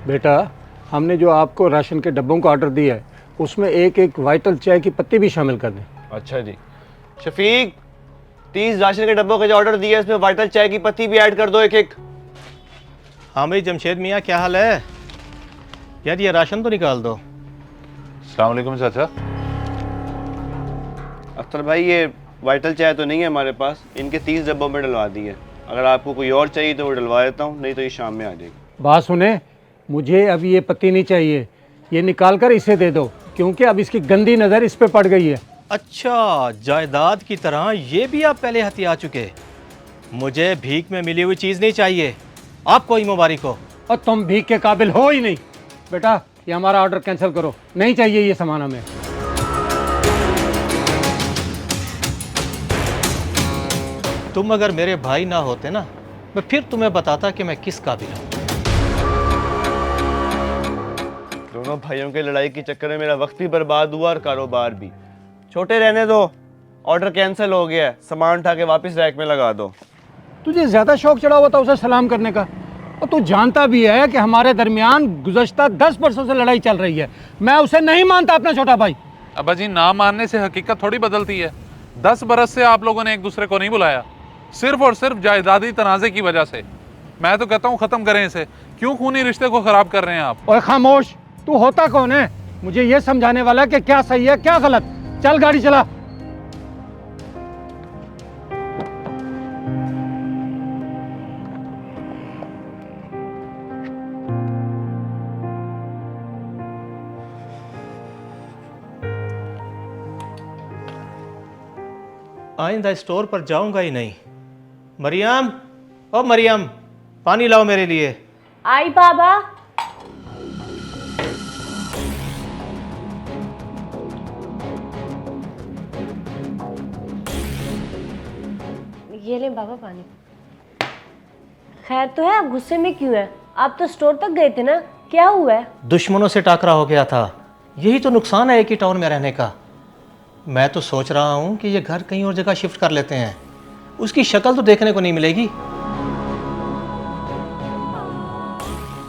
बेटा, हमने जो आपको राशन के डब्बों का ऑर्डर दिया है उसमें एक एक वाइटल चाय की पत्ती भी शामिल कर दें। अच्छा जी। शफीक, 30 राशन के डब्बों का जो ऑर्डर दिया है इसमें वाइटल चाय की पत्ती भी ऐड कर दो एक एक। हाँ भाई जमशेद मियाँ, क्या हाल है यार? ये राशन तो निकाल दो। अस्सलाम वालेकुम चाचा। अख्तर भाई, ये वाइटल चाय तो नहीं है हमारे पास, इनके 30 डब्बों में डलवा दी है। अगर आपको कोई और चाहिए तो वो डलवा देता हूँ, नहीं तो ये शाम में आ जाएगी। बात सुने, मुझे अब ये पत्ती नहीं चाहिए, ये निकाल कर इसे दे दो क्योंकि अब इसकी गंदी नज़र इस पे पड़ गई है। अच्छा, जायदाद की तरह ये भी आप पहले हथिया चुके। मुझे भीख में मिली हुई चीज़ नहीं चाहिए, आपको ही मुबारक हो। और तुम भीख के काबिल हो ही नहीं। बेटा, ये हमारा ऑर्डर कैंसिल करो, नहीं चाहिए ये सामान हमें। तुम अगर मेरे भाई ना होते ना, मैं फिर तुम्हें बताता कि मैं किस काबिल हूँ। दोनों भाइयों के लड़ाई के चक्कर में मेरा वक्त भी बर्बाद हुआ और कारोबार भी। छोटे रहने दो, ऑर्डर कैंसिल हो गया है, सामान उठा के वापस रैक में लगा दो। तुझे ज़्यादा शौक चढ़ा हुआ था उसे सलाम करने का, और तू जानता भी है कि हमारे दरमियान गुज़श्ता 10 वर्षों से लड़ाई चल रही है। मैं उसे नहीं मानता अपना छोटा भाई। अब्बा जी, ना मानने से हकीकत थोड़ी बदलती है। 10 बरस से आप लोगों ने एक दूसरे को नहीं बुलाया, सिर्फ और सिर्फ जायदादी तनाज़े की वजह से। मैं तो कहता हूँ ख़त्म करें इसे। क्यों खूनी रिश्ते को ख़राब कर रहे हैं आप? और खामोश, तू होता कौन है मुझे ये समझाने वाला कि क्या सही है क्या गलत? चल गाड़ी चला। आइंदा स्टोर पर जाऊंगा ही नहीं। मरियम, ओ मरियम, पानी लाओ मेरे लिए। आई बाबा। ये ले बाबा पानी। खैर तो है, आप गुस्से में क्यों है? आप तो स्टोर तक गए थे ना, क्या हुआ है? दुश्मनों से टाकरा हो गया था, यही तो नुकसान है एक ही टाउन में रहने का। मैं तो सोच रहा हूँ कि ये घर कहीं और जगह शिफ्ट कर लेते हैं, उसकी शक्ल तो देखने को नहीं मिलेगी।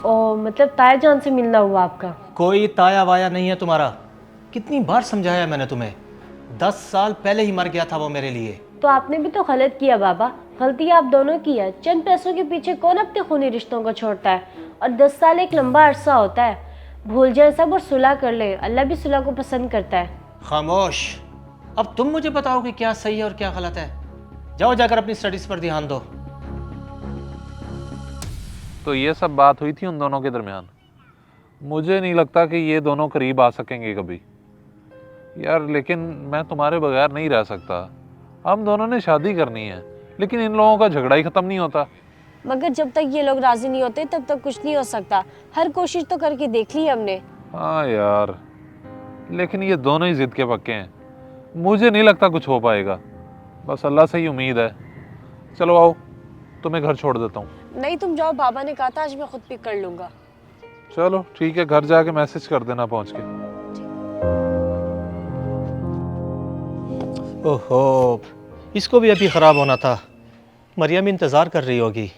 ओ, मतलब ताया जान से मिलना हुआ आपका? कोई ताया वाया नहीं है तुम्हारा। कितनी बार समझाया मैंने तुम्हें, 10 साल पहले ही मर गया था वो मेरे लिए। तो आपने भी तो गलत किया बाबा, गलती आप दोनों की है। चंद पैसों के पीछे कौन अपने खूनी रिश्तों को छोड़ता है? और 10 साल एक लंबा अरसा होता है। भूल जाए सब और सुलह कर ले, अल्लाह भी सुलह को पसंद करता है। खामोश, अब तुम मुझे बताओ कि क्या सही है और क्या गलत है। जाओ जाकर अपनी स्टडीज पर ध्यान दो। तो ये सब बात हुई थी उन दोनों के दरमियान। मुझे नहीं लगता कि ये दोनों करीब आ सकेंगे कभी यार। लेकिन मैं तुम्हारे बगैर नहीं रह सकता। हम दोनों ने शादी करनी है, लेकिन इन लोगों का झगड़ा ही ख़त्म नहीं होता। मगर जब तक ये लोग राजी नहीं होते तब तक कुछ नहीं हो सकता। हर कोशिश तो करके देख ली हमने। हाँ यार, लेकिन ये दोनों ही ज़िद के पक्के हैं। मुझे नहीं लगता कुछ हो पाएगा, बस अल्लाह से ही उम्मीद है। चलो आओ, तुम्हें घर छोड़ देता हूँ। नहीं तुम जाओ, बाबा ने कहा था आज मैं खुद पिक कर लूँगा। चलो ठीक है, घर जाके मैसेज कर देना पहुँच के। ओहो, इसको भी अभी ख़राब होना था। मरियम इंतज़ार कर रही होगी।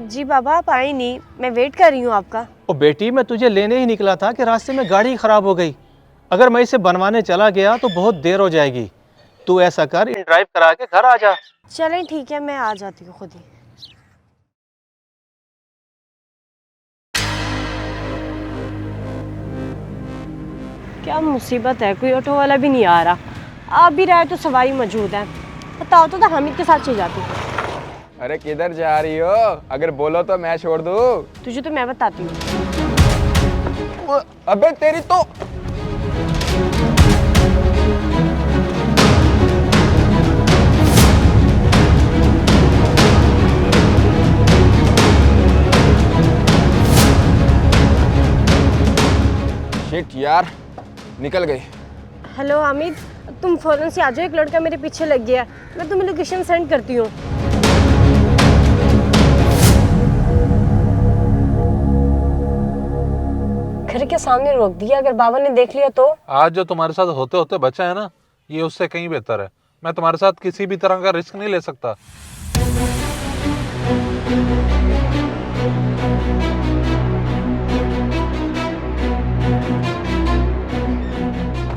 जी बाबा, आप आई नहीं, मैं वेट कर रही हूँ आपका। ओ बेटी, मैं तुझे लेने ही निकला था कि रास्ते में गाड़ी ख़राब हो गई। अगर मैं इसे बनवाने चला गया तो बहुत देर हो जाएगी। तू ऐसा कर, इन ड्राइव करा के घर आ जा। चलें ठीक है, मैं आ जाती हूँ खुद ही। क्या मुसीबत है, कोई ऑटो वाला भी नहीं आ रहा। आ भी रहा है तो सवारी मौजूद है। बताओ तो हामिद के साथ चल जाती हूँ। अरे किधर जा रही हो? अगर बोलो तो मैं छोड़ दूँ। तुझे तो मैं बताती हूँ। अबे तेरी तो। शिट यार, निकल गई। हेलो हामिद, तुम फौरन से आ जाओ, एक लड़का मेरे पीछे लग गया। मैं तुम्हें लोकेशन सेंड करती हूँ। घर के सामने रोक दिया, अगर बाबा ने देख लिया तो? आज जो तुम्हारे साथ होते होते बचा है ना, ये उससे कहीं बेहतर है। मैं तुम्हारे साथ किसी भी तरह का रिस्क नहीं ले सकता।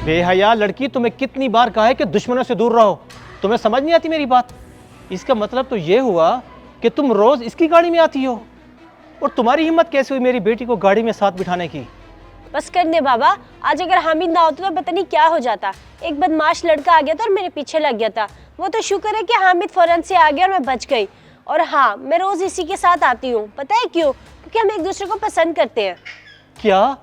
बेहया लड़की, तुम्हें कितनी बार कहा है कि दुश्मनों से दूर रहो? तुम्हें समझ नहीं आती मेरी बात? इसका मतलब तो ये हुआ कि तुम रोज इसकी गाड़ी में आती हो। और तुम्हारी हिम्मत कैसे हुई मेरी बेटी को गाड़ी में साथ बिठाने की? बस कर दे बाबा, आज अगर हामिद ना होता तो पता नहीं क्या हो जाता। एक बदमाश लड़का आ गया था और मेरे पीछे लग गया था। वो तो शुक्र है कि हामिद फौरन से आ गया और मैं बच गई। और हाँ, मैं रोज इसी के साथ आती हूँ। पता है क्यों? क्योंकि हम एक दूसरे को पसंद करते हैं। क्या?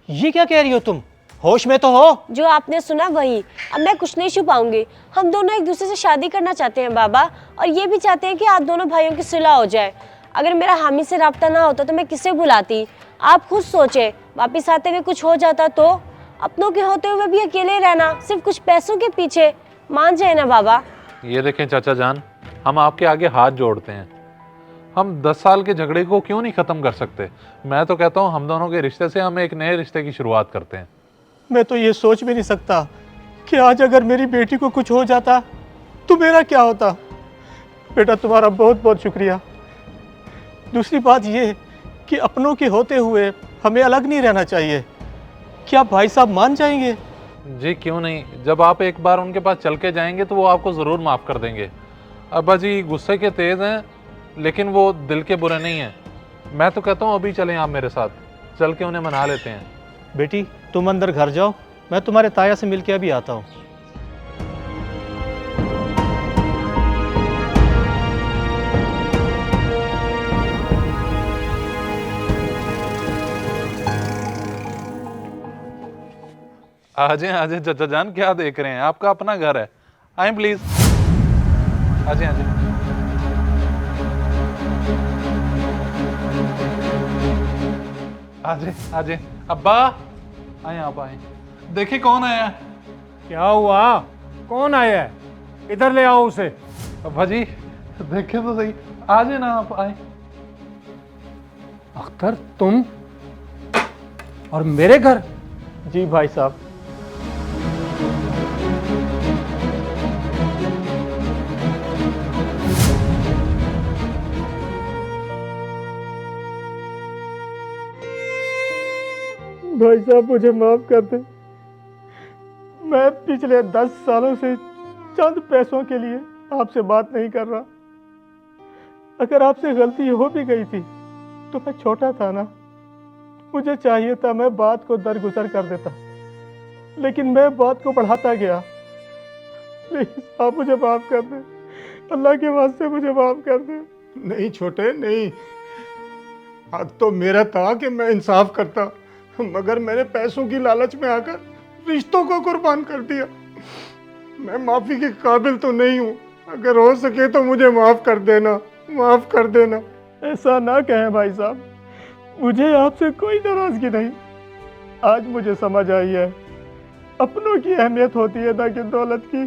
ये क्या कह रही हो तुम? होश में तो हो? जो आपने सुना वही। अब मैं कुछ नहीं छुपाऊंगी, हम दोनों एक दूसरे से शादी करना चाहते हैं बाबा, और ये भी चाहते हैं कि आप दोनों भाइयों की सुलह हो जाए। अगर मेरा हामिद से राब्ता ना होता तो मैं किसे बुलाती? आप खुद सोचे, वापिस आते हुए कुछ हो जाता तो? अपनों के होते हुए भी अकेले रहना, सिर्फ कुछ पैसों के पीछे। मान जाए ना बाबा। ये देखें चाचा जान, हम आपके आगे हाथ जोड़ते हैं। हम 10 साल के झगड़े को क्यों नहीं ख़त्म कर सकते? मैं तो कहता हूँ हम दोनों के रिश्ते से हम एक नए रिश्ते की शुरुआत करते हैं। मैं तो ये सोच भी नहीं सकता कि आज अगर मेरी बेटी को कुछ हो जाता तो मेरा क्या होता। बेटा, तुम्हारा बहुत बहुत शुक्रिया। दूसरी बात ये कि अपनों के होते हुए हमें अलग नहीं रहना चाहिए। क्या भाई साहब मान जाएंगे? जी क्यों नहीं, जब आप एक बार उनके पास चल के जाएंगे तो वो आपको ज़रूर माफ़ कर देंगे। अब्बा जी गुस्से के तेज़ हैं, लेकिन वो दिल के बुरे नहीं हैं। मैं तो कहता हूँ अभी चलें आप मेरे साथ, चल के उन्हें मना लेते हैं। बेटी, तुम अंदर घर जाओ, मैं तुम्हारे ताया से मिलके अभी आता हूँ। आ जाए चाचा जान, क्या देख रहे हैं? आपका अपना घर है, आए प्लीज। आ जाए। आ जाए अब्बा, आए आप आए। देखिए कौन आया। क्या हुआ? कौन आया है? इधर ले आओ उसे। अब्बा जी देखे तो सही, आ जाए ना आप, आए। अख्तर, तुम और मेरे घर? जी भाई साहब। भाई साहब, मुझे माफ कर दें। मैं पिछले 10 सालों से चंद पैसों के लिए आपसे बात नहीं कर रहा। अगर आपसे गलती हो भी गई थी तो मैं छोटा था ना, मुझे चाहिए था मैं बात को दरगुजर कर देता, लेकिन मैं बात को बढ़ाता गया। प्लीज आप मुझे माफ कर दें, अल्लाह के वास्ते मुझे माफ कर दें। नहीं छोटे, नहीं। हक तो मेरा था कि मैं इंसाफ करता, मगर मैंने पैसों की लालच में आकर रिश्तों को कुर्बान कर दिया। मैं माफी के काबिल तो नहीं हूँ। अगर हो सके तो मुझे माफ कर देना, माफ कर देना। ऐसा ना कहें भाई साहब, मुझे आपसे कोई नाराजगी नहीं। आज मुझे समझ आई है अपनों की अहमियत होती है ना कि दौलत की।